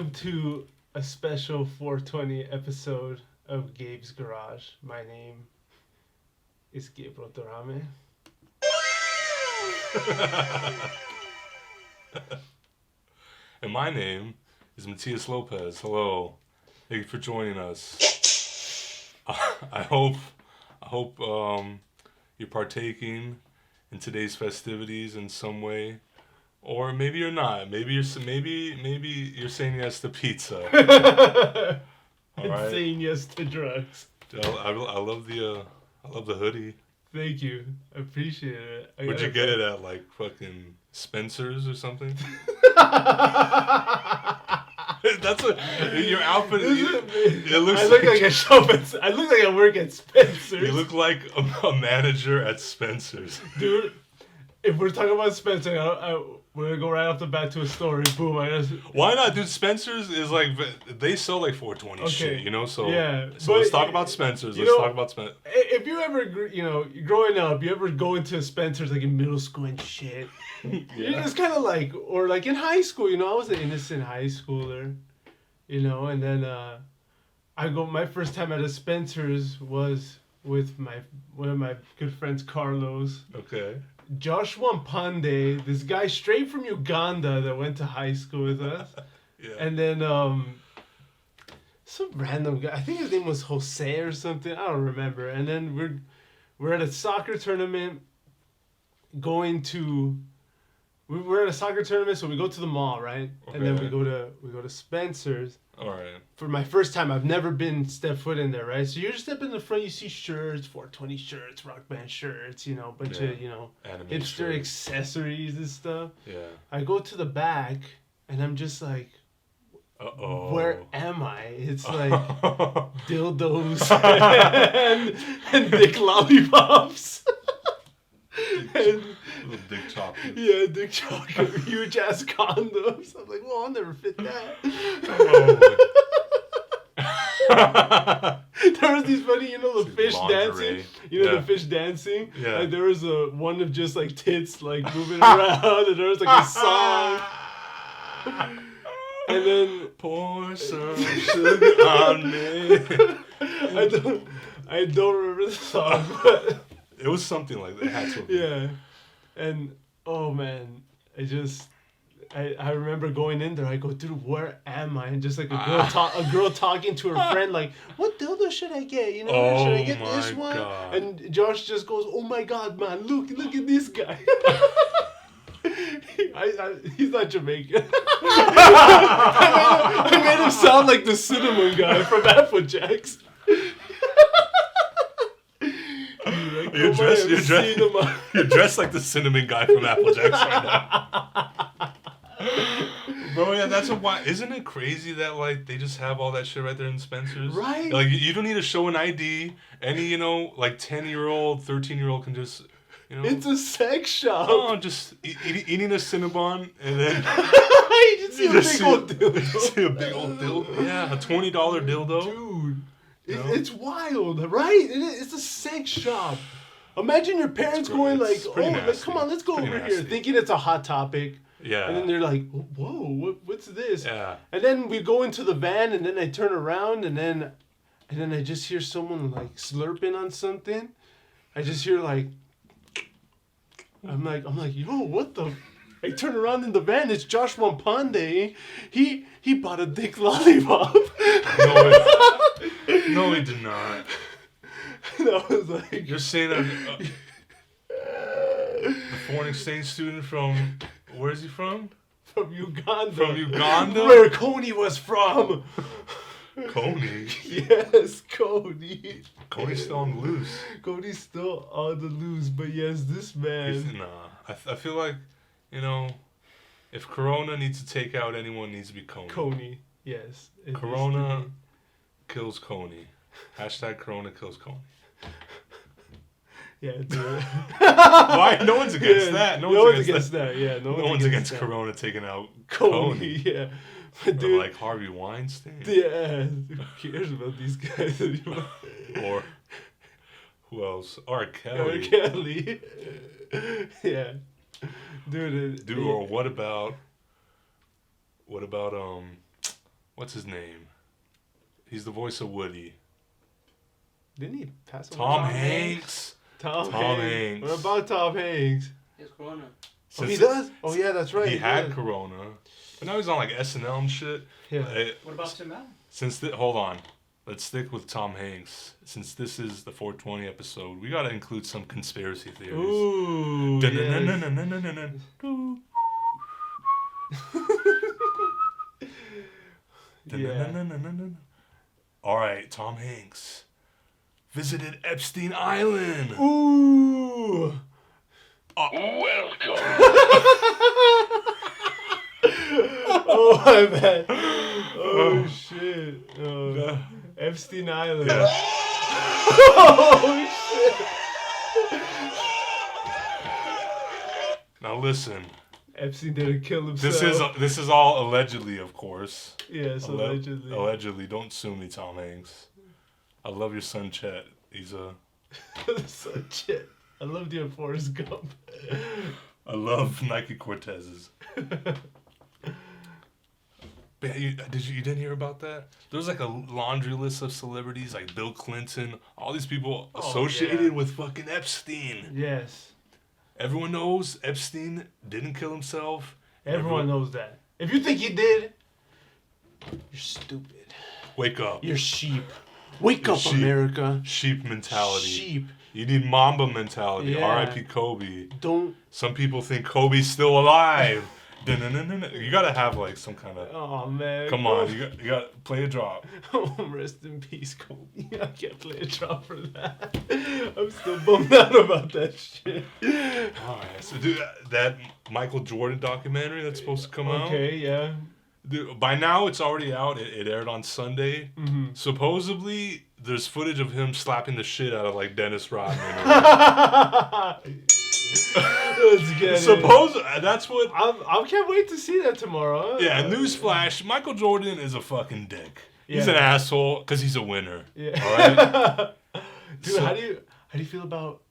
Welcome to a special 420 episode of Gabe's Garage. My name is Gabriel Dorame. And my name is Matias Lopez. Hello. Thank you for joining us. I hope you're partaking in today's festivities in some way. Or maybe you're not. Maybe you're saying yes to pizza. All right. Saying yes to drugs. I love the hoodie. Thank you. I appreciate it. Where'd you get it at? Like fucking Spencer's or something? That's what your outfit. It looks. I look like a chauffeur. I look like I work at Spencer's. You look like a manager at Spencer's, dude. If we're talking about Spencer, we're gonna go right off the bat to a story. Boom! Why not, dude? Spencer's is like they sell like 420 shit, you know. So yeah. So let's talk about Spencer's. Let's talk about Spencer's. If you ever, growing up, you ever go into Spencer's like in middle school and shit. Yeah. It's kind of like, or like in high school, I was an innocent high schooler, and then my first time at a Spencer's was with one of my good friends, Carlos. Okay. Joshua Pande, this guy straight from Uganda that went to high school with us. Yeah. And then some random guy, I think his name was Jose or something, I don't remember. And then we're at a soccer tournament we're at a soccer tournament, so we go to the mall, right? Okay. And then we go to Spencer's. All right. For my first time, I've never stepped foot in there, right? So you just step in the front, you see shirts, 420 shirts, rock band shirts, bunch of, anime hipster shirts. Accessories and stuff. Yeah. I go to the back, and I'm just like, uh-oh. Where am I? It's like dildos and dick lollipops. Little dick chocolate. Yeah, dick chocolate. Huge ass condoms. I'm like, well, I'll never fit that. There was these funny, the fish lingerie. dancing. The fish dancing. Yeah. Like there was one of just like tits like moving around, and there was like a song. And then pour some sugar on me. I don't remember the song, but it was something like that. It had to be. Yeah. And oh man, I remember going in there. I go, dude, where am I? And just like a girl talking to her friend, like, what dildo should I get? Should I get this one? God. And Josh just goes, oh my God, man, look at this guy. He's not Jamaican. I made him sound like the cinnamon guy from Applejack's. You're dressed like the cinnamon guy from Applejack's right now. Bro, yeah, that's why. Isn't it crazy that like they just have all that shit right there in Spencer's? Right. Like you don't need to show an ID. Any like 10-year-old, 13-year-old can just. It's a sex shop. Oh, just eating a Cinnabon and then you just see a big old dildo. See a big old dildo. Yeah, a $20 dildo. Dude, it's wild, right? It's a sex shop. Imagine your parents going like, come on, let's go over here, thinking it's a hot topic. Yeah. And then they're like, whoa, what's this? Yeah. And then we go into the van, and then I turn around, and then I just hear someone like slurping on something. I just hear like. I'm like, yo, what the? I turn around in the van. It's Joshua Pande. He bought a dick lollipop. No, he did not. And I was like, you're saying that a foreign exchange student from where is he from? From Uganda. From Uganda. Where Coney was from. Coney? Yes, Coney. Coney's still on the loose. Coney's still on the loose, but yes, this man. I feel like, if Corona needs to take out anyone, it needs to be Coney. Coney, yes. Corona kills Coney. Hashtag Corona kills Coney. Yeah, dude. Why? No one's against that. No one's against that. Yeah, no one's against Corona taking out Coney. Yeah. But dude, like Harvey Weinstein. Yeah, who cares about these guys anymore? Or who else? R. Kelly. R. Kelly. Yeah. Dude, or what about what's his name? He's the voice of Woody. Didn't he pass away? Tom Hanks. Tom Hanks. What about Tom Hanks? He has corona. Oh, he does? Oh, yeah, that's right. He had corona. But now he's on like SNL and shit. Yeah. What about Tim Allen? Hold on. Let's stick with Tom Hanks. Since this is the 420 episode, we gotta include some conspiracy theories. Ooh. All right, Tom Hanks visited Epstein Island. Ooh. Welcome. Oh, my bad. Oh, shit. Epstein Island. Yeah. Oh, shit. Now listen. Epstein didn't kill himself. This is all allegedly, of course. Yes, allegedly. Allegedly. Don't sue me, Tom Hanks. I love your son, Chet. He's a... Son, Chet. I loved your Forrest Gump. I love Nike Cortezes. But you didn't hear about that? There was like a laundry list of celebrities, like Bill Clinton, all these people associated with fucking Epstein. Yes. Everyone knows Epstein didn't kill himself. Everyone knows that. If you think he did, you're stupid. Wake up. You're sheep. Wake up, America. Sheep mentality. Sheep. You need Mamba mentality. Yeah. R.I.P. Kobe. Don't. Some people think Kobe's still alive. You gotta have like some kind of. Oh man. Come on, you got to play a drop. Oh, rest in peace, Kobe. I can't play a drop for that. I'm still bummed out about that shit. Alright, so dude, that Michael Jordan documentary that's supposed to come out. Okay, yeah. Dude, by now it's already out. It aired on Sunday. Mm-hmm. Supposedly there's footage of him slapping the shit out of like Dennis Rodman. Let's get That's what I can't wait to see that tomorrow. Yeah, newsflash, Michael Jordan is a fucking dick. He's Yeah. an asshole because he's a winner. Yeah. All right. Dude, So- how do you feel about,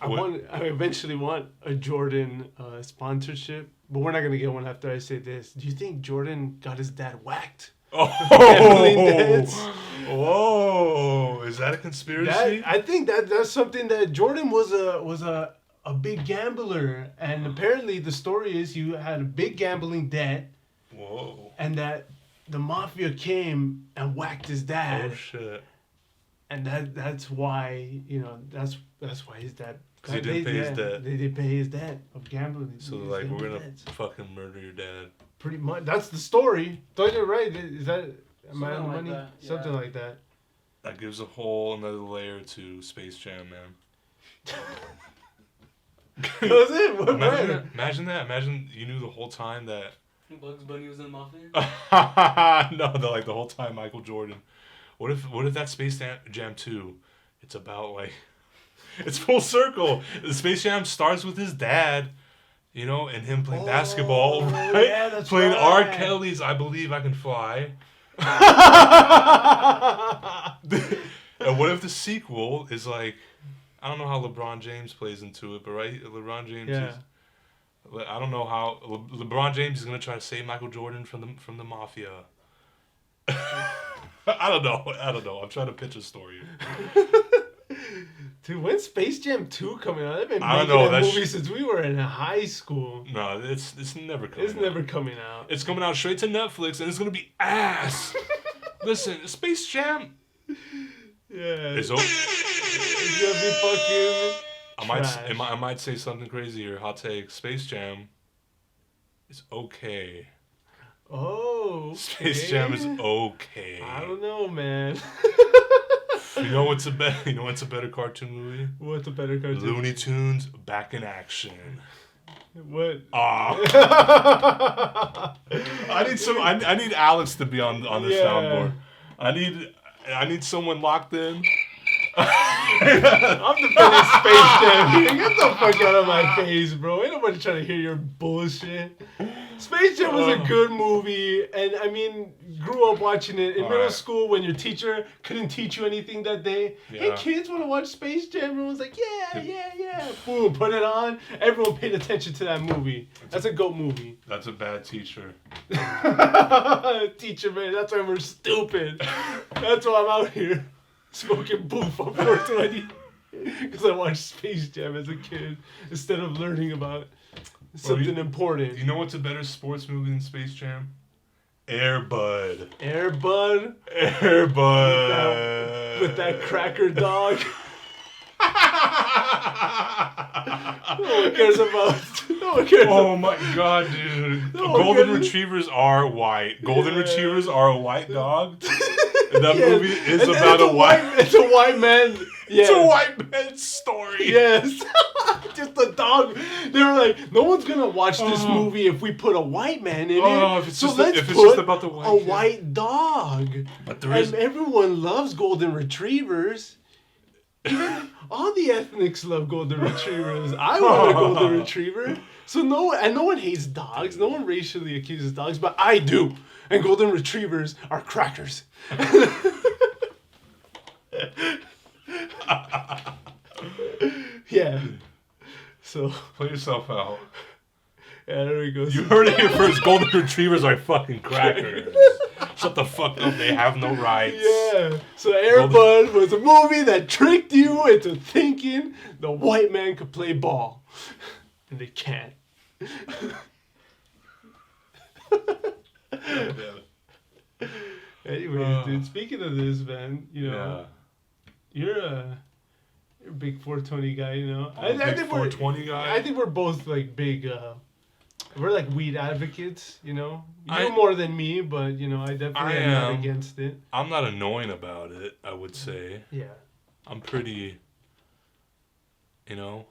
I eventually want a Jordan sponsorship, but we're not gonna get one after I say this. Do you think Jordan got his dad whacked? Whoa! Is that a conspiracy? I think that's something that Jordan was a big gambler, and apparently the story is you had a big gambling debt. Whoa! And that the mafia came and whacked his dad. Oh shit! And that's why that's why his dad. Because he didn't pay his debt. They didn't pay his debt of gambling. So like we're gonna fucking murder your dad. Pretty much. That's the story. Don't you right? Is that am I on the money? that, yeah. Something like that. That gives a whole another layer to Space Jam, man. That was it. What Imagine that. Imagine you knew the whole time that. Bugs Bunny was in the Mafia? No, the whole time Michael Jordan. What if that Space Jam 2? It's about like, it's full circle. The Space Jam starts with his dad, and him playing basketball, right? Yeah, that's playing right. R. Kelly's "I Believe I Can Fly." And what if the sequel is like, I don't know how LeBron James plays into it, but right, LeBron James is. I don't know how LeBron James is gonna try to save Michael Jordan from the mafia. I don't know. I'm trying to pitch a story. Dude, when's Space Jam 2 coming out? They've been I don't making know, that that's- movie since we were in high school. No, it's never coming. It's never coming out. It's coming out straight to Netflix, and it's gonna be ass. Listen, Space Jam. Yeah. It's It's gonna be fucking trash. I might say something crazy here. Hot take. Space Jam is okay. Oh, okay. Space Jam is okay. I don't know, man. You know what's a better cartoon movie? What's a better cartoon? Looney Tunes Back in Action. What? I need Alex to be on the Yeah. soundboard. I need someone locked in. I'm defending Space Jam. Get the fuck out of my face, bro. Ain't nobody trying to hear your bullshit. Space Jam was a good movie, and I mean, grew up watching it in middle school when your teacher couldn't teach you anything that day. Yeah. Hey, kids, want to watch Space Jam? Everyone's like, yeah. Boom, put it on. Everyone paid attention to that movie. That's a GOAT movie. That's a bad teacher. Teacher, man, that's why we're stupid. That's why I'm out here smoking boof on 420. Because I watched Space Jam as a kid instead of learning about something important. You know what's a better sports movie than Space Jam? Air Bud. Air Bud? Air Bud. With that cracker dog. No one cares about. No one cares. Oh my god, dude. Golden Retrievers are white. Golden Retrievers are a white dog. And that movie is about a white. It's a white man. Yes. It's a white man's story. Yes. Just a dog. They were like, no one's gonna watch this movie if we put a white man in it. If it's just about the white white dog. But and everyone loves golden retrievers. Even all the ethnics love golden retrievers. I want a golden retriever. So no one hates dogs. No one racially accuses dogs, but I do. And golden retrievers are crackers. Yeah. So play yourself out. Yeah, there we go. You heard it here first. Golden retrievers are fucking crackers. Shut the fuck up. They have no rights. Yeah. So Air Bud was a movie that tricked you into thinking the white man could play ball. And they can't. Anyways, dude, speaking of this, man, you know, you're a big 420 guy, you know. I think 420 guy. I think we're both like big. We're like weed advocates, you know. You more than me, but you know, I definitely am not against it. I'm not annoying about it, I would say. Yeah. I'm pretty. You know,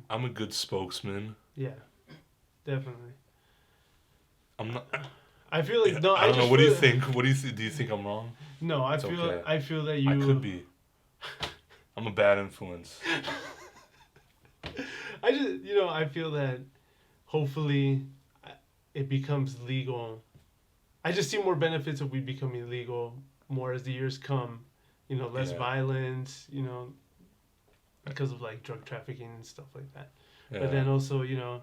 I'm a good spokesman. Yeah, definitely. I'm not. I feel like no. I don't know. What do you think? What do you do? You think I'm wrong? No, I feel that you. I could be. I'm a bad influence. I feel that hopefully it becomes legal. I just see more benefits of weed becoming legal more as the years come. You know, less violence, you know, because of like drug trafficking and stuff like that. Yeah. But then also, you know,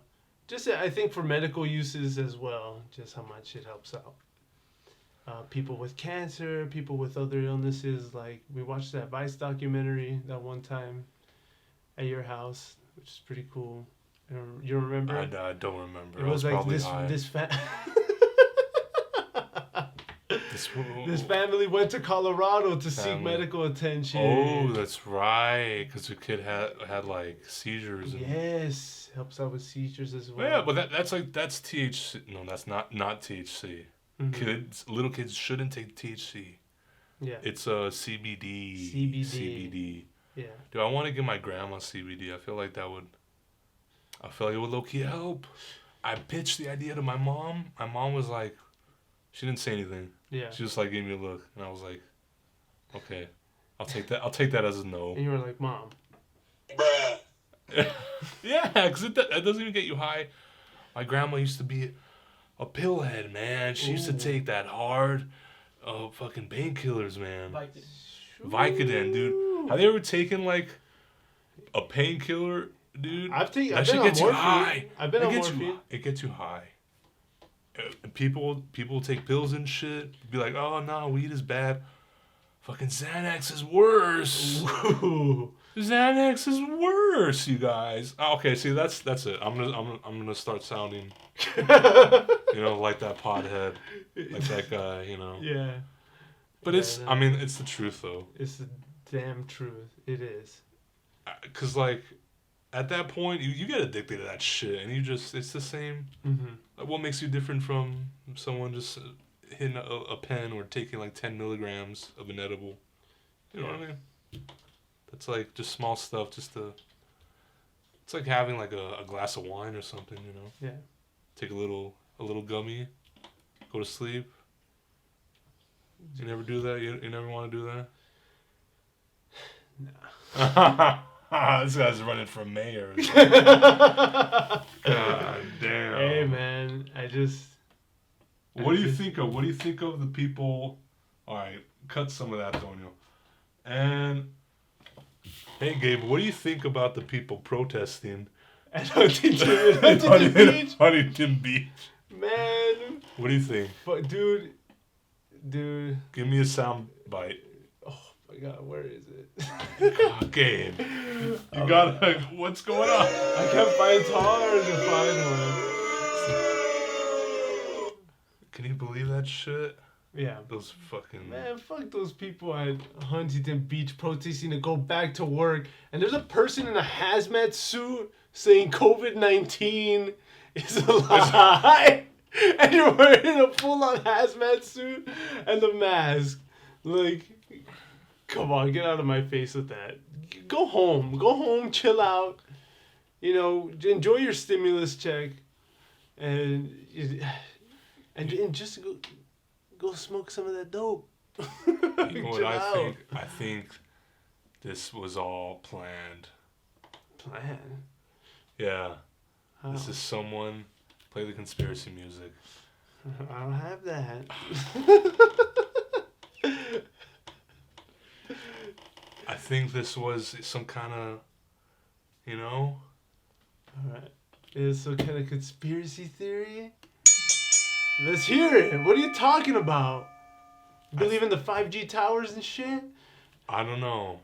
just I think for medical uses as well, just how much it helps out. People with cancer, people with other illnesses. Like we watched that Vice documentary that one time at your house, which is pretty cool. You remember? I don't remember. It was like this family went to Colorado to seek medical attention. Oh, that's right. Because the kid had like seizures. Yes, helps out with seizures as well. Yeah, but that's THC. No, that's not THC. Mm-hmm. Little kids shouldn't take THC. Yeah. It's CBD. CBD. Yeah. Dude, I want to give my grandma CBD. I feel like it would low-key help. I pitched the idea to my mom. My mom was like, she didn't say anything. Yeah. She just like gave me a look, and I was like, okay, I'll take that. I'll take that as a no. And you were like, Mom. Bruh. Yeah, because it doesn't even get you high. My grandma used to be a pillhead, man. She used to take that hard, fucking painkillers, man. Vicodin, dude. Have you ever taken like a painkiller, dude? I've been on morphine. I've been on morphine. It gets you high. People take pills and shit. Be like, oh no, weed is bad. Fucking Xanax is worse. Ooh. Xanax is worse, you guys. Okay, see that's it. I'm gonna start sounding, like that pothead, like that guy, you know. Yeah. But it's the truth though. It's the damn truth. It is. 'Cause like, at that point you get addicted to that shit, and it's the same. Mm-hmm. Like, what makes you different from someone just hitting a pen or taking like 10 milligrams of an edible? You know what I mean? It's like just small stuff, it's like having like a glass of wine or something, you know? Yeah. Take a little gummy, go to sleep. You never do that? You never want to do that? This guy's running for mayor. God damn. Hey man, What do you think of the people? All right, cut some of that, Daniel. And hey, Gabe, what do you think about the people protesting at Huntington Beach? Man. What do you think? But dude. Give me a sound bite. Oh my God, where is it? God, Gabe. You gotta. What's going on? I can't find. It's hard to find one. Can you believe that shit? Yeah. Those fucking... Man, fuck those people at Huntington Beach protesting to go back to work. And there's a person in a hazmat suit saying COVID-19 is a lie. And you're wearing a full-on hazmat suit and a mask. Like, come on, get out of my face with that. Go home, chill out. You know, enjoy your stimulus check. And just go smoke some of that dope. You know what I think? I think this was all planned. Planned? Yeah. How? This is someone... Play the conspiracy music. I don't have that. I think this was some kind of, you know... Alright. Is some kind of conspiracy theory? Let's hear it. What are you talking about? You believe in the 5G towers and shit? I don't know.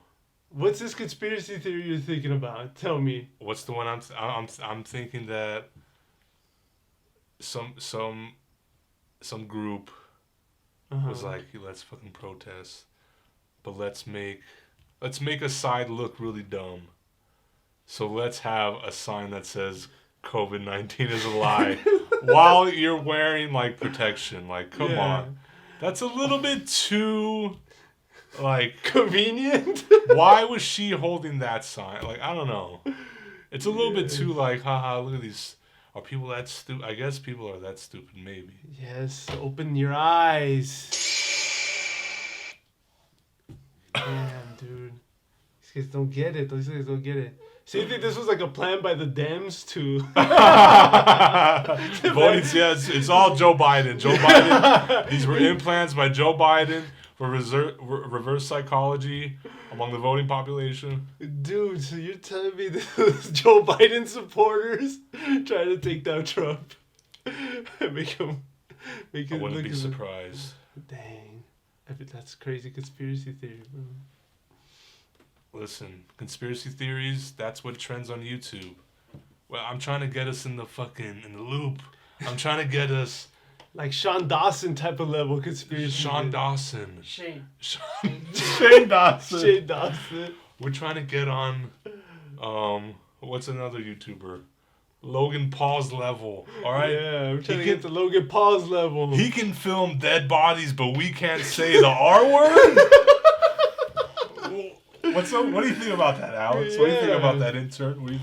What's this conspiracy theory you're thinking about? Tell me. What's the one I'm thinking that some group was like, let's fucking protest, but let's make a side look really dumb. So let's have a sign that says COVID-19 is a lie while you're wearing like protection. Like, come on. That's a little bit too like convenient. Why was she holding that sign? Like, I don't know. It's a little bit too like, haha, look at these. Are people that stupid? I guess people are that stupid, maybe. Yes, open your eyes. Damn, dude. These guys don't get it. These guys don't get it. So you think this was like a plan by the Dems to... Voting, yes, it's all Joe Biden. Joe Biden. These were implants by Joe Biden for reverse psychology among the voting population. Dude, so you're telling me this was Joe Biden supporters trying to take down Trump? make him I wouldn't be surprised. Dang. That's crazy conspiracy theory, bro. Listen, conspiracy theories, that's what trends on YouTube. Well, I'm trying to get us in the loop. I'm trying to get us... Like Sean Dawson type of level conspiracy. Sean Dawson. Shane Dawson. Shane Dawson. We're trying to get on, what's another YouTuber? Logan Paul's level, all right? Yeah, we're trying to get to Logan Paul's level. He can film dead bodies, but we can't say the R word? What do you think about that, Alex? What do you think about that intern?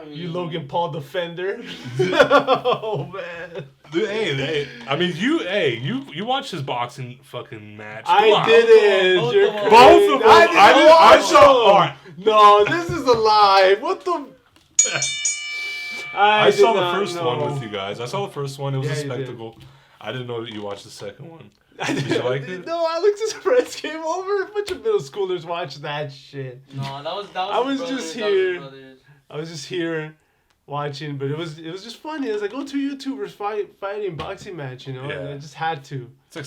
You Logan Paul defender. Oh man. Dude, hey. I mean, you watched his boxing fucking match. I didn't. Both of them. I saw. All right. No, this is a lie. What the? I saw the first one with you guys. I saw the first one. It was a spectacle. I didn't know that you watched the second one. Did you like it? No, Alex's friends came over. A bunch of middle schoolers watched that shit. No, that was. I was just here. I was just here watching, but it was just funny. It was like, two YouTubers fighting boxing match, you know. Yeah. And I just had to. It's like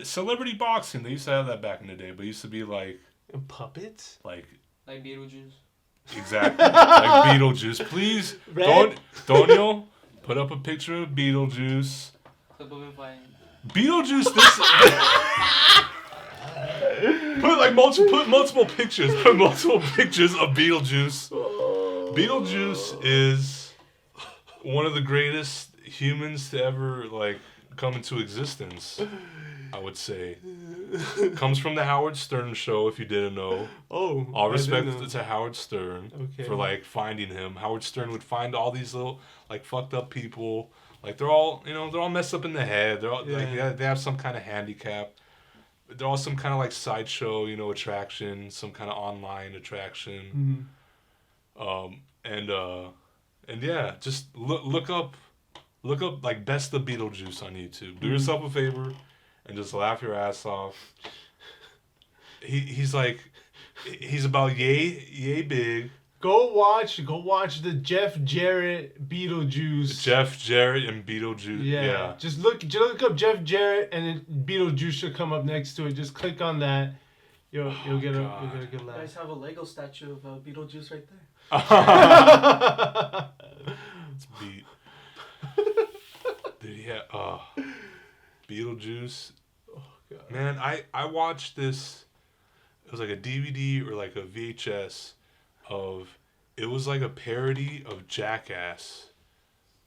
celebrity boxing. They used to have that back in the day, but it used to be like puppets. Like Beetlejuice. Exactly. Like Beetlejuice. Please, Daniel, put up a picture of Beetlejuice. Clip of him fighting. Beetlejuice. Put multiple pictures. Put multiple pictures of Beetlejuice. Beetlejuice is one of the greatest humans to ever come into existence. I would say. Comes from the Howard Stern show, if you didn't know. Oh. All respect to Howard Stern for finding him. Howard Stern would find all these little fucked up people. They're all messed up in the head. They're all they have some kind of handicap. they're all some kind of like sideshow, attraction, some kind of online attraction. And yeah, just look up like Best of Beetlejuice on YouTube. Do yourself a favor and just laugh your ass off. He's about yay big. Go watch the Jeff Jarrett Beetlejuice. Jeff Jarrett and Beetlejuice. Yeah. Just look up Jeff Jarrett and then Beetlejuice should come up next to it. Just click on that. You'll get a good You laugh. guys have a Lego statue of Beetlejuice right there. It's beat. Dude, yeah. Beetlejuice. Oh god. Man, I watched this. It was like a DVD or like a VHS of. It was like a parody of Jackass.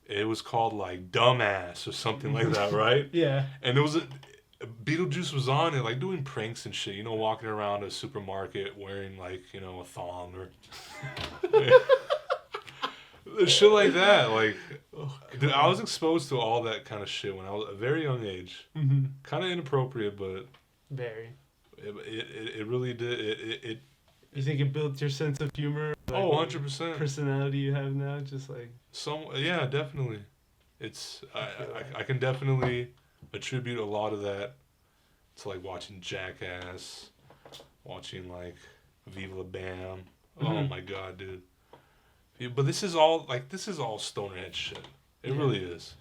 It was called like Dumbass or something like that, right? Yeah. And it was Beetlejuice was on it, like doing pranks and shit. Walking around a supermarket wearing like a thong or shit like that. Like, dude, I was exposed to all that kind of shit when I was a very young age. Mm-hmm. Kind of inappropriate, but Very. It really did. It You think it built your sense of humor? Like, 100%. Personality you have now, just like. Yeah, definitely. It's I can definitely attribute a lot of that to like watching Jackass, watching like Viva La Bam. Oh my god, dude. Yeah, but this is all stonerhead shit. It really is.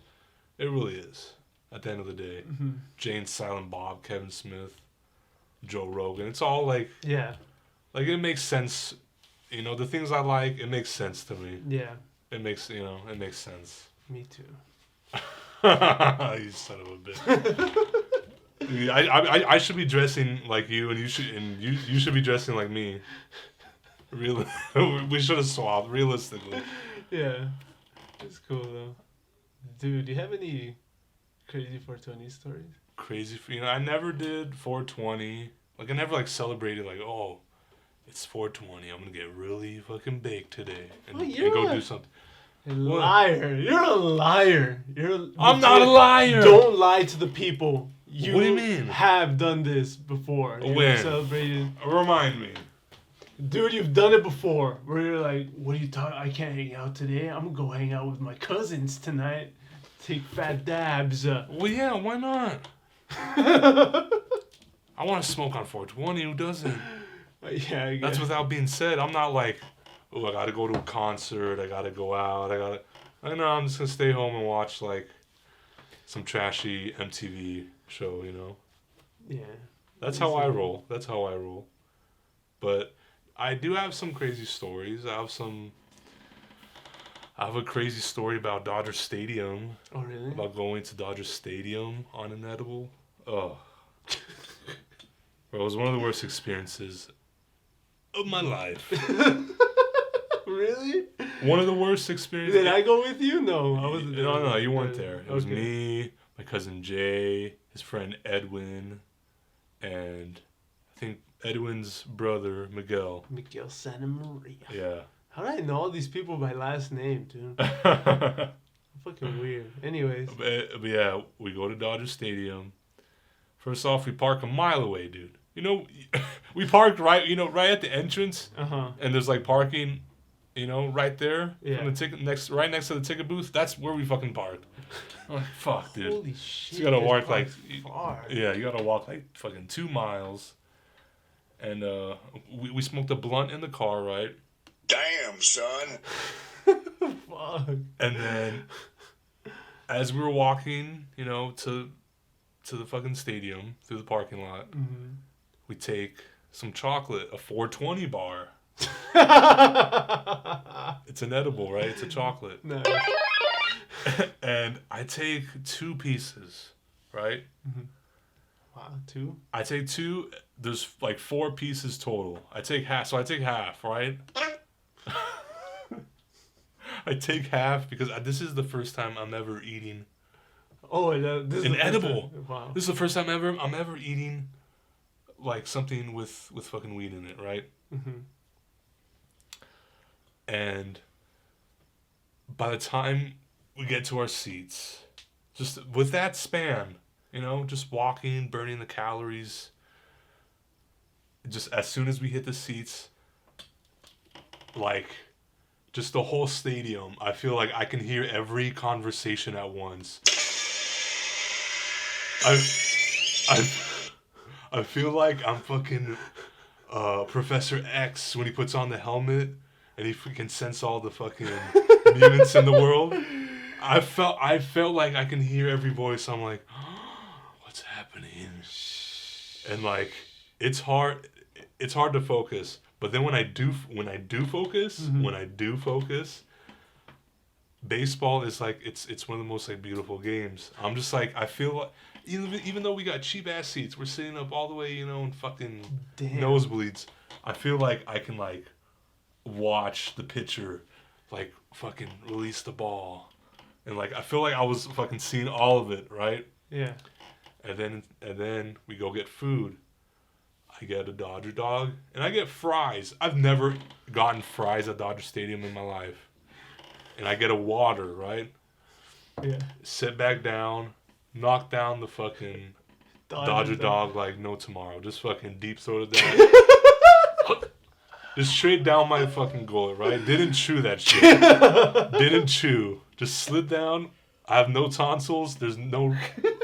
It really is. At the end of the day, Jane Silent Bob, Kevin Smith, Joe Rogan. It's all like it makes sense. The things I like, it makes sense to me. Yeah. It makes sense. Me too. You son of a bitch. I should be dressing like you, and you should be dressing like me. Really, we should have swapped realistically. Yeah, it's cool though. Dude, do you have any crazy 420 stories? Crazy, I never did 420. Like I never celebrated it's 420. I'm gonna get really fucking baked today and go do something. Liar! You're a liar. I'm not a liar. Don't lie to the people. What do you mean? Have done this before. When? Celebrated. Remind me. Dude, you've done it before. Where you're like, what are you talking? I can't hang out today. I'm gonna go hang out with my cousins tonight. Take fat dabs. Well, yeah, why not? I want to smoke on 420. Who doesn't? Yeah, I guess. That's without being said. I'm not like, oh, I gotta go to a concert. I gotta go out. I know. I'm just gonna stay home and watch some trashy MTV show. Yeah. That's how I roll. But I do have some crazy stories. I have a crazy story about Dodger Stadium. Oh, really? About going to Dodger Stadium on an edible. Oh. Bro, it was one of the worst experiences of my life. Really? One of the worst experiences. Did I go with you? No, I wasn't there. No, you weren't there. It was me, my cousin Jay, his friend Edwin, and I think Edwin's brother, Miguel. Miguel Santa Maria. Yeah. How did I know all these people by last name, dude? Fucking weird. Anyways. But yeah, we go to Dodger Stadium. First off, we park a mile away, dude. We parked right at the entrance. Uh-huh. And there's parking, right there. Yeah. From the right next to the ticket booth. That's where we fucking parked. I'm like, fuck, dude. Holy shit. So you gotta walk far. Yeah, you gotta walk fucking 2 miles. And we smoked a blunt in the car, right? Damn, son. Fuck. And then as we were walking, to the fucking stadium through the parking lot, we take some chocolate, a 420 bar. It's an edible, right? It's a chocolate. Nice. And I take 2 pieces, right? Wow, 2? I take 2. There's 4 pieces total. I take half. So I take half, right? I take half because this is the first time I'm ever eating. Oh, this is an edible. Wow. This is the first time I'm ever eating something with fucking weed in it, right? And by the time we get to our seats, just with that span, just walking, burning the calories, just as soon as we hit the seats, like, just the whole stadium, I feel like I can hear every conversation at once. I feel like I'm fucking Professor X when he puts on the helmet and he can sense all the fucking mutants in the world. I felt like I can hear every voice. I'm like, what's happening? And like, it's hard to focus. But then when I do focus, baseball is like it's one of the most like beautiful games. I'm just like, I feel like even though we got cheap ass seats, we're sitting up all the way, you know, in fucking nosebleeds. I feel like I can like watch the pitcher like fucking release the ball, and like I feel like I was fucking seeing all of it, right? Yeah. And then we go get food. I get a Dodger dog, and I get fries. I've never gotten fries at Dodger Stadium in my life. And I get a water, right? Yeah. Sit back down, knock down the fucking Dodger dog like no tomorrow. Just fucking deep throat it down. Just straight down my fucking gullet, right? Didn't chew that shit. Didn't chew. Just slid down. I have no tonsils. There's no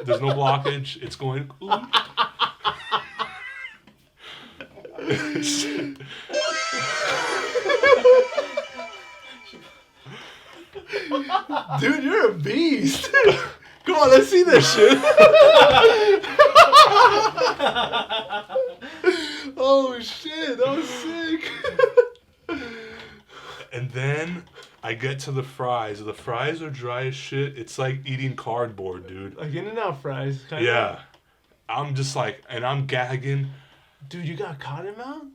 blockage. It's going. Dude, you're a beast. Come on, let's see this shit. Oh shit, that was sick. And then I get to the fries. The fries are dry as shit. It's like eating cardboard, dude. Like In-N-Out fries, kind of. Yeah. I'm just like, and I'm gagging. Dude, you got cotton mouth?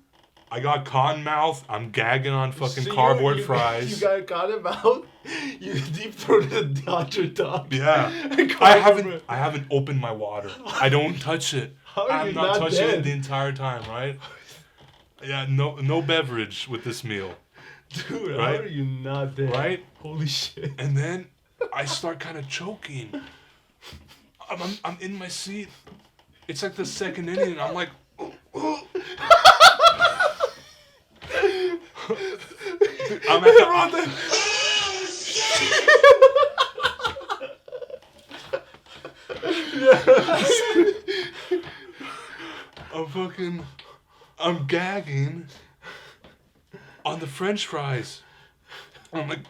I got cotton mouth. I'm gagging on fucking So cardboard fries. You got cotton mouth? You deep throated a Dodger dog. Yeah. I haven't opened my water. I don't touch it. I'm not touching it the entire time, right? Yeah, no beverage with this meal. Dude, right? how are you not dead? Right? Holy shit. And then I start kind of choking. I'm in my seat. It's like the second inning, and I'm like, I'm at the I'm gagging on the French fries. I'm like,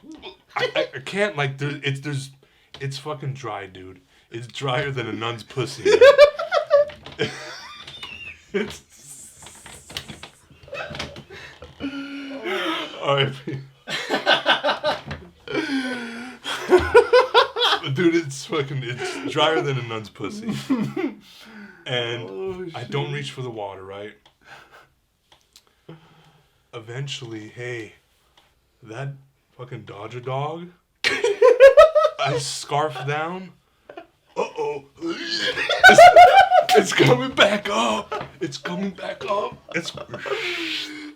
I can't, like, it's fucking dry, dude. It's drier than a nun's pussy. It's R.I.P. Dude, it's drier than a nun's pussy. And I don't reach for the water, right? Eventually, hey, that fucking Dodger dog, I scarf down. Uh-oh. It's coming back up. It's coming back up. It's...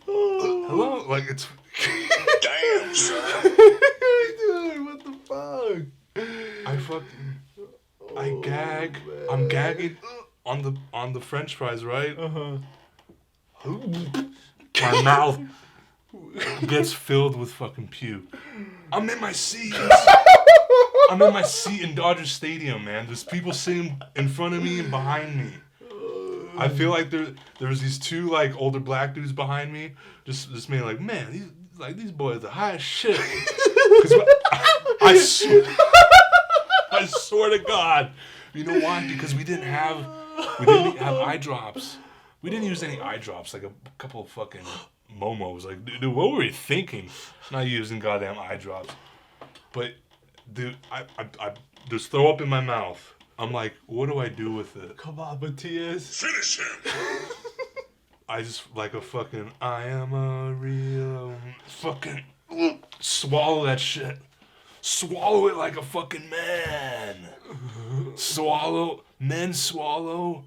Hello? Like, it's... Damn, son. Dude, what the fuck? I gag. Man. I'm gagging on the French fries, right? Uh-huh. My mouth gets filled with fucking puke. I'm in my seat. I'm in my seat in Dodger Stadium, man. There's people sitting in front of me and behind me. I feel like there was these two like older black dudes behind me, just being like, man, these boys are high as shit. 'Cause I swear to God, you know why? Because we didn't have eye drops. We didn't use any eye drops. Like a couple of fucking momos. Like, dude, what were we thinking? Not using goddamn eye drops. But dude, I just throw up in my mouth. I'm like, what do I do with it? Come on, Matthias. Finish him. I just like a fucking, I am a real fucking swallow that shit. Swallow it like a fucking man. Swallow, men swallow.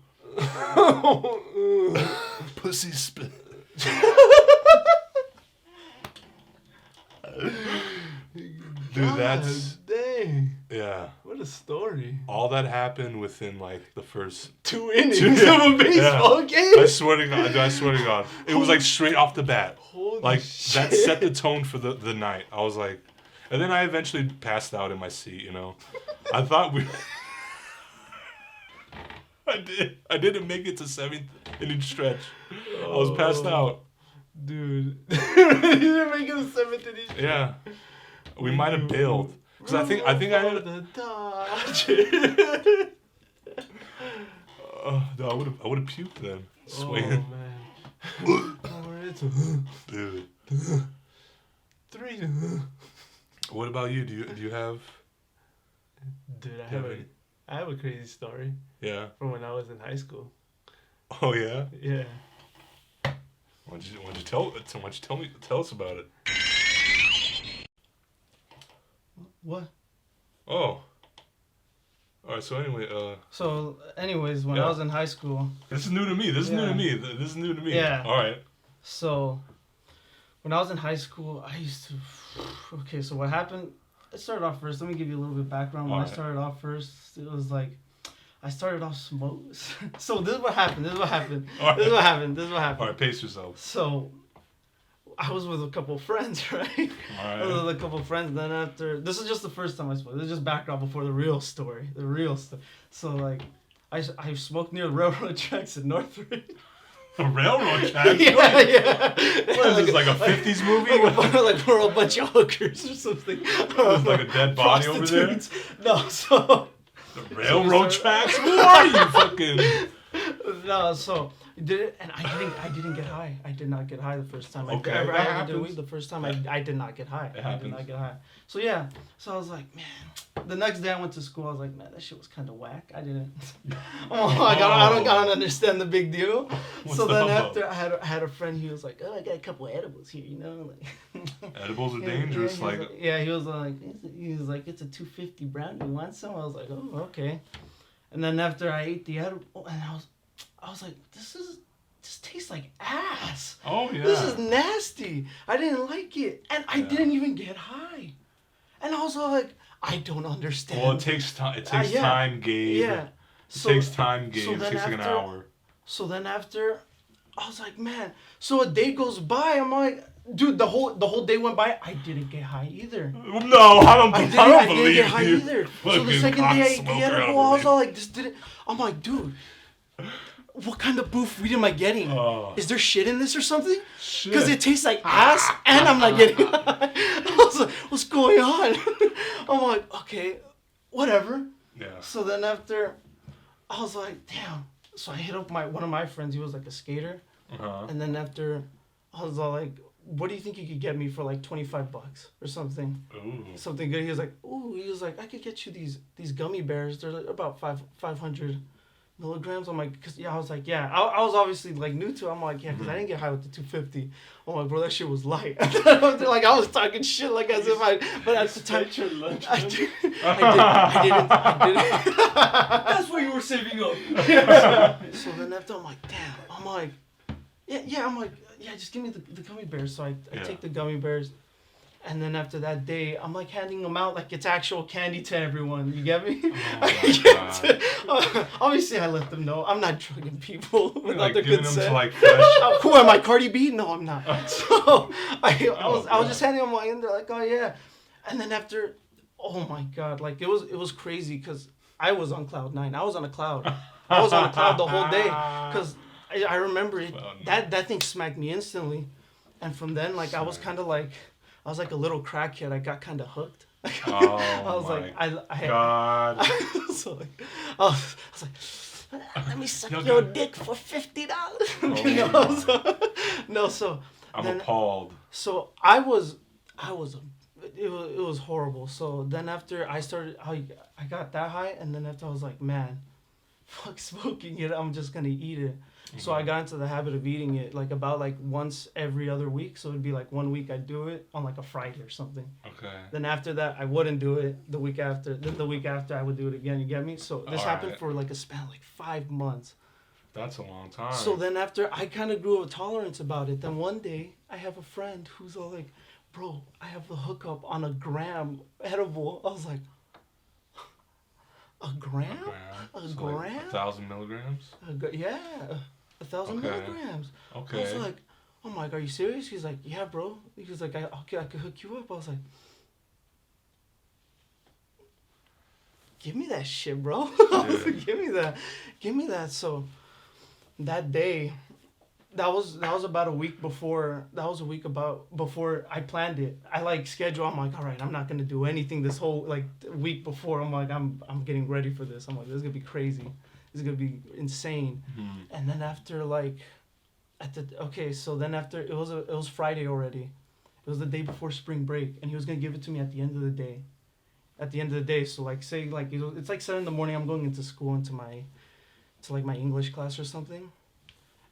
Pussy spit. Dude, that's... Damn. Dang. Yeah. What a story. All that happened within like the first 2 innings of a baseball game. I swear to God. It was like straight off the bat. Holy like shit. that set the tone for the night. I was like, and then I eventually passed out in my seat, you know. I thought I didn't make it to 7th inning stretch. I was passed out. Dude. You didn't make it to 7th inning. Yeah. We might have bailed. Because I think I ended the Dodgers. no, I would have puked then. Swinging. Oh man. Dude. 3. What about you? Do you have? Dude, I have a crazy story Yeah. from when I was in high school. Oh yeah. Yeah. Why don't you tell us about it? What? Oh. All right. So anyway, So, anyways, when Yeah. I was in high school, this is new to me. This is new to Yeah. me. This is new to me. Yeah. All right. so when I was in high school, I used to. Okay, so what happened? I started off first. Let me give you a little bit of background. When Alright. I started off first, it was like I started off smoke. So this is what happened. All This is what happened. All right. Pace yourself. So I was with a couple of friends, right? All I was right. with a couple of friends. Then after, this is just the first time I smoked. This is just background before the real story. The real stuff. So like, I smoked near the railroad tracks in Northridge. A railroad track. yeah. What is this, like a 50s movie? Like we're a bunch of hookers or something. There's like a dead body over there. Prostitutes. No, so The railroad tracks? Who are you, fucking? no, so did it, and I didn't get high. I did not get high the first time. Okay, I that ever did happens. weed. The first time I did not get high. It I happens. did not get high. So yeah, so I was like, man. The next day I went to school. I was like, man, that shit was kind of whack. I didn't. I don't understand the big deal. What's So the then hubbub? after I had a friend. He was like, oh, I got a couple of edibles here, you know. Like, Edibles are yeah, dangerous. he Like, was he was like, it's a 250 brown. You want some? I was like, oh, okay. And then after I ate the edible, and I was like, this tastes like ass. oh yeah. This is nasty. I didn't like it, and I Yeah. didn't even get high. And I was like, I don't understand. Well, it takes time. It takes yeah. time, Gabe. Yeah. It takes time, Gabe. so It then takes like an after- hour. So then after, I was like, man. So a day goes by. I'm like, dude, the whole day went by. I didn't get high either. No, I don't I believe didn't get high you. either. So Fucking the second day I ate the cocksmoker, edible, I was believe. all like, this didn't. I'm like, dude, what kind of boof weed am I getting? Oh. Is there shit in this or something? Shit. Because it tastes like ass and I'm not getting high. I was like, what's going on? I'm like, okay, whatever. Yeah. So then after, I was like, damn. So I hit up one of my friends. He was like a skater. Uh-huh. And then after, I was all like, what do you think you could get me for like $25 or something? Ooh. Something good. He was like, I could get you these gummy bears. They're like about 500 milligrams. I'm like, I was like, yeah. I was obviously like new to it. I'm like, yeah, because I didn't get high with the 250. I'm like, bro, that shit was light. Like I was talking shit like as if but at the time, Your lunch. I didn't. That's what you were saving up. So then after, I'm like, damn. I'm like, I'm like, yeah, just give me the gummy bears. So I take the gummy bears. And then after that day, I'm like handing them out like it's actual candy to everyone. You get me? Obviously, I let them know I'm not drugging people without Like their giving them consent. to like fresh. Who am I, Cardi B? No, I'm not. So I was just handing them my and they're like, oh yeah. And then after, oh my god, like it was crazy because I was on cloud 9. I was on a cloud. I was on a cloud the whole day because I remember it. Well, That thing smacked me instantly, and from then like I was kind of like. I was like a little crackhead. I got kind of hooked. Oh I was my like, I God. so like, I was like, let me suck Yo, your God. dick for $50. Oh No, so I'm then, appalled. so it was horrible. So then after I got that high, and then after I was like, man, fuck smoking it. I'm just gonna eat it. So I got into the habit of eating it like about like once every other week. So it'd be like 1 week I'd do it on like a Friday or something. Okay. Then after that I wouldn't do it the week after. Then the week after I would do it again. You get me? So this happened Alright. for like a span of like 5 months. That's a long time. So then after I kind of grew a tolerance about it. Then one day I have a friend who's all like, bro, I have the hookup on a gram edible. I was like, A gram? A So gram? like 1,000 milligrams? Yeah, 1,000 Okay. milligrams. Okay. I was like, I'm like, are you serious? He's like, yeah, bro. He was like, I could hook you up. I was like, give me that shit, bro. I was like, give me that. So that day, that was about a week before. That was a week before I planned it. I like schedule. I'm like, all right, I'm not gonna do anything this whole like week before. I'm like, I'm getting ready for this. I'm like, this is gonna be crazy. This is gonna be insane. Mm-hmm. And then after like, so then after it was Friday already. It was the day before spring break, and he was gonna give it to me at the end of the day. At the end of the day, so like say like it's like 7 a.m. I'm going into school into my English class or something.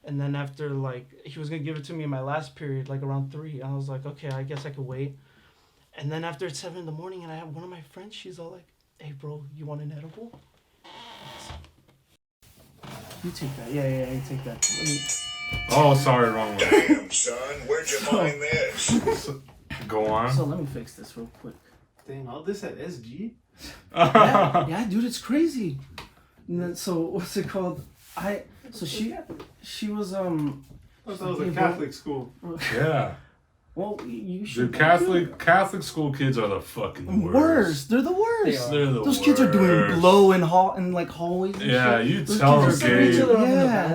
And then after, like, he was going to give it to me in my last period, like, around 3. I was like, okay, I guess I could wait. And then after it's 7 a.m, and I have one of my friends, she's all like, hey, bro, you want an edible? You take that. Yeah, you take that. Oh, sorry, wrong one. Damn, son, where'd you find this? Go on. So let me fix this real quick. Dang, all this at SG? Yeah, dude, it's crazy. And then, so, what's it called? She was, I thought that was a Catholic school. Yeah. Well, you should. Dude, Catholic school kids are the fucking worst. They're the worst. They're the Those worst. kids are doing blow in like hallways. And Yeah, shit. you Those tell kids them are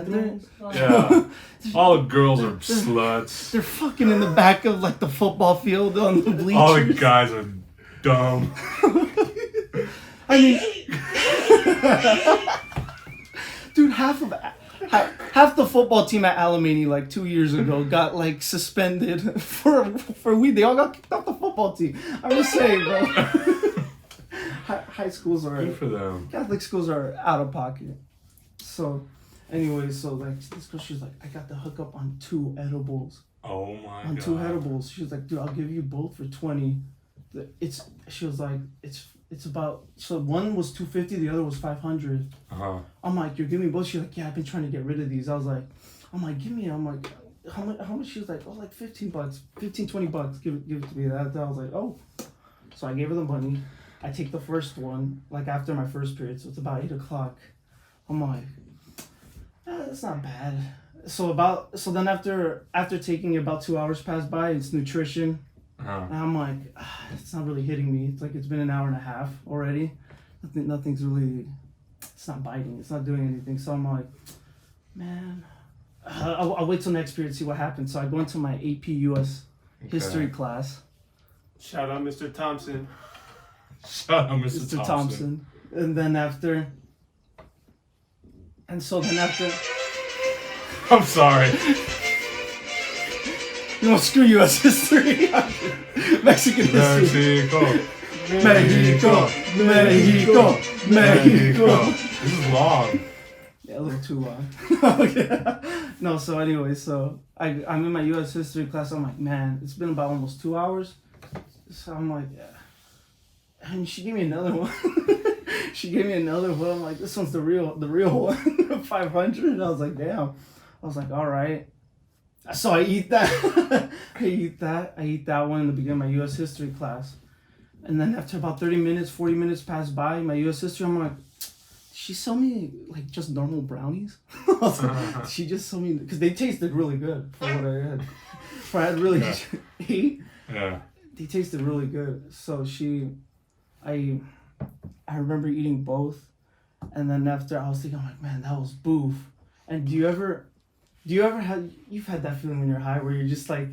gay. Yeah, Yeah. All the girls are sluts. they're fucking in the back of like the football field on the bleachers. All the guys are dumb. I mean, dude, half the football team at Alamany like 2 years ago got like suspended for weed. They all got kicked off the football team. I'm just saying, bro. High schools are Good for them. Catholic schools are out of pocket. So, anyway, so like this girl, she's like, I got the hookup on 2 edibles. Oh my On god. 2 edibles. She was like, dude, I'll give you both for 20. She was like, it's about, so one was 250, the other was 500. Uh-huh. I'm like, you're giving me both? She's like, yeah, I've been trying to get rid of these. I'm like, give me it. I'm like, how much? She was like, oh, like $15, $20. Give it to me. That I was like, oh. So I gave her the money. I take the first one, like after my first period, so it's about 8 o'clock. I'm like, that's not bad. So then after taking it, about 2 hours pass by, it's nutrition. Uh-huh. And I'm like, it's not really hitting me. It's like it's been an hour and a half already. Nothing's really, it's not biting. It's not doing anything. So I'm like, man, I'll wait till next period, see what happens. So I go into my AP US history class. Shout out Mr. Thompson. Shout out Mr. Thompson. And then after, I'm sorry. you know, screw US history. Mexican history. Mexico. This is long. Yeah, a little too long. Yeah. No, so anyway, so I'm in my US history class. I'm like, man, it's been about almost 2 hours. So I'm like, yeah. And she gave me another one. I'm like, this one's the real one, 500. I was like, damn. I was like, all right. So I eat that. I eat that one in the beginning of my U.S. history class. And then after about 40 minutes pass by, my U.S. history, I'm like, did she sell me like just normal brownies? She just sold me, because they tasted really good for what I had. I had really ate. Yeah. They tasted really good. So I remember eating both. And then after, I was thinking, I'm like, man, that was boof. And do you ever you've had that feeling when you're high where you're just like,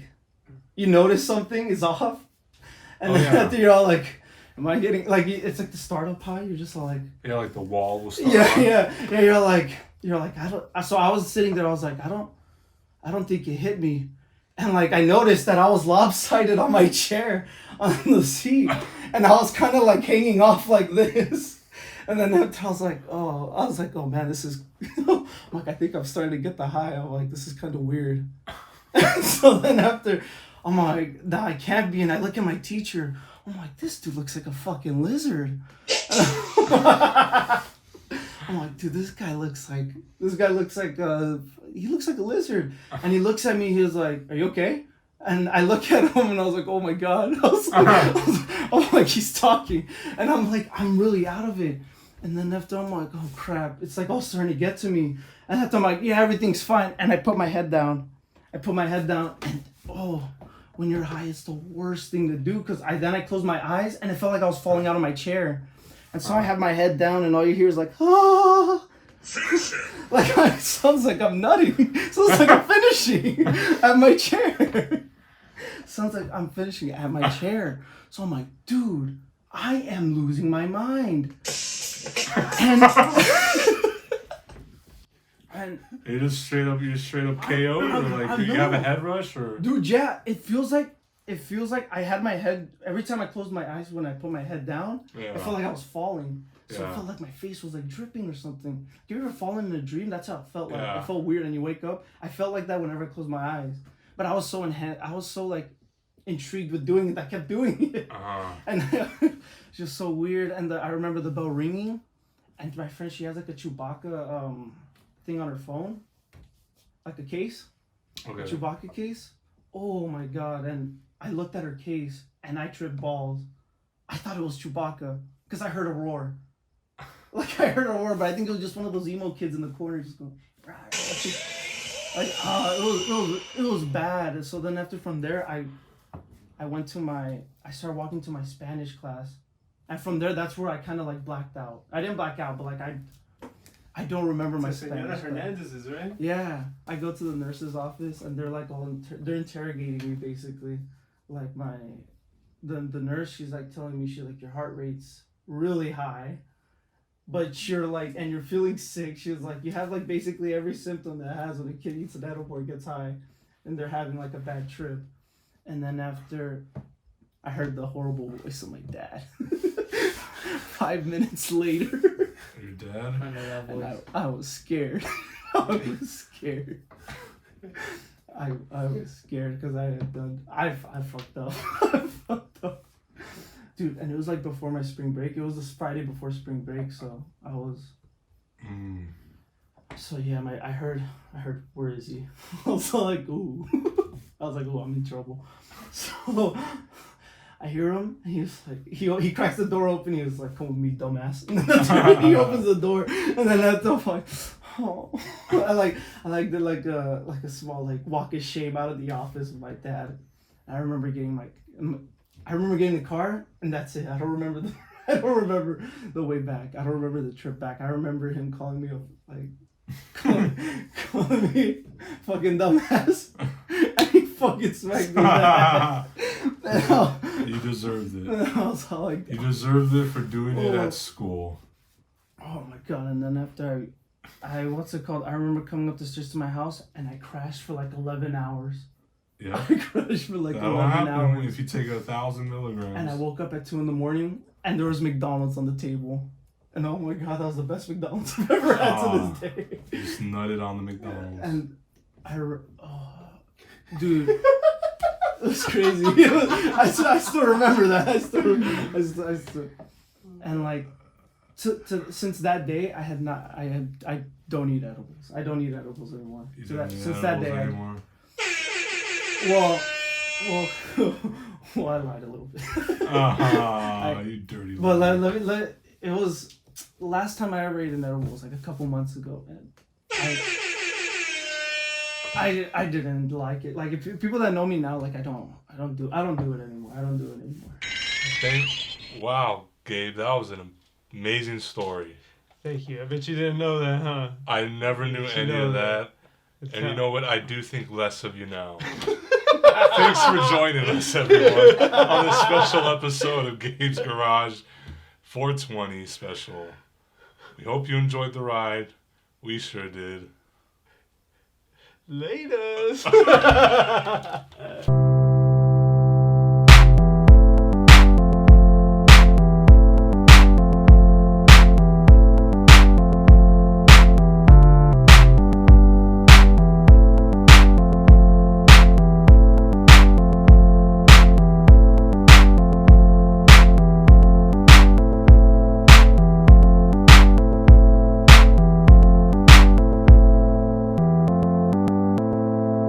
you notice something is off? And then after you're all like, am I getting, like, it's like the startup high, you're just all like. Yeah, like the wall will start. Yeah, you're like, so I was sitting there, I was like, I don't think it hit me. And like, I noticed that I was lopsided on my chair on the seat. And I was kind of like hanging off like this. And then I was like, oh man, this is, I'm like, I think I'm starting to get the high. I'm like, this is kind of weird. And so then after, I'm like, nah, I can't be. And I look at my teacher. I'm like, this dude looks like a fucking lizard. I'm like, dude, this guy looks like he looks like a lizard. And he looks at me, he was like, are you okay? And I look at him and I was like, oh my God. I was like, he's talking. And I'm like, I'm really out of it. And then after I'm like, oh crap, it's like all starting to get to me. And after I'm like, yeah, everything's fine. And I put my head down. And when you're high, it's the worst thing to do. Because then I closed my eyes and it felt like I was falling out of my chair. And so I have my head down and all you hear is like, ah. Like, it sounds like I'm nutting. Sounds like I'm finishing at my chair. Sounds like I'm finishing at my chair. So I'm like, dude, I am losing my mind. And you're straight up KO'd, or like you have a head rush, or dude, yeah, it feels like I had my head every time I closed my eyes when I put my head down. Yeah. I felt like I was falling, so it felt like my face was like dripping or something. Do you ever fall in a dream? That's how it felt like. It felt weird, and you wake up. I felt like that whenever I closed my eyes, but I was so like intrigued with doing it. I kept doing it, and it's just so weird. And I remember the bell ringing, and my friend, she has like a Chewbacca thing on her phone, like a case, a Chewbacca case. Oh my god! And I looked at her case and I tripped balls. I thought it was Chewbacca because I heard a roar. Like I heard a roar, but I think it was just one of those emo kids in the corner just going. Like it was bad. And so then from there I started walking to my Spanish class, and from there that's where I kind of like blacked out. I didn't black out, but like I don't remember my Spanish. Hernandez's, right? Yeah, I go to the nurse's office and they're like they're interrogating me basically, like the nurse, she's like telling me, she's like, your heart rate's really high, but you're like, and you're feeling sick. She was like, you have like basically every symptom that has when a kid eats an edible or gets high, and they're having like a bad trip. And then after, I heard the horrible voice of my dad. 5 minutes later. Your dad? And I was scared. I was scared. I was scared because I fucked up. I fucked up. Dude, and it was like before my spring break. It was this Friday before spring break, so I was... So yeah, I heard, where is he? I was like, ooh. I was like, ooh, I'm in trouble. So... I hear him, and he's like, he cracks the door open. He was like, "Come with me, dumbass." And then he opens the door, and then I'm like, oh, I did like a small like walk of shame out of the office with my dad. I remember getting the car, and that's it. I don't remember the way back. I don't remember the trip back. I remember him calling me calling me fucking dumbass, and he fucking smacked me in the head. You deserved it. I was all like, you deserved it for doing it at school. Oh my god! And then after I what's it called? I remember coming up the stairs to my house and I crashed for like 11 hours. Yeah. I crashed for like That'll 11 happen hours. if you take 1,000 milligrams. And I woke up at 2 a.m. and there was McDonald's on the table. And oh my god, that was the best McDonald's I've ever had to this day. You just nutted on the McDonald's. And dude, it was crazy. I still remember that. I still. And like, since that day, I don't eat edibles. I don't eat edibles anymore. Since that day, anymore? Well, I lied a little bit. You dirty. But it was last time I ever ate an edible was like a couple months ago, and I didn't like it. Like if people that know me now, like I don't do it anymore. Wow, Gabe, that was an amazing story. Thank you. I bet you didn't know that, huh? I never knew any of that. And you know what? I do think less of you now. Thanks for joining us, everyone, on this special episode of Gabe's Garage 420 special. We hope you enjoyed the ride. We sure did. Laters.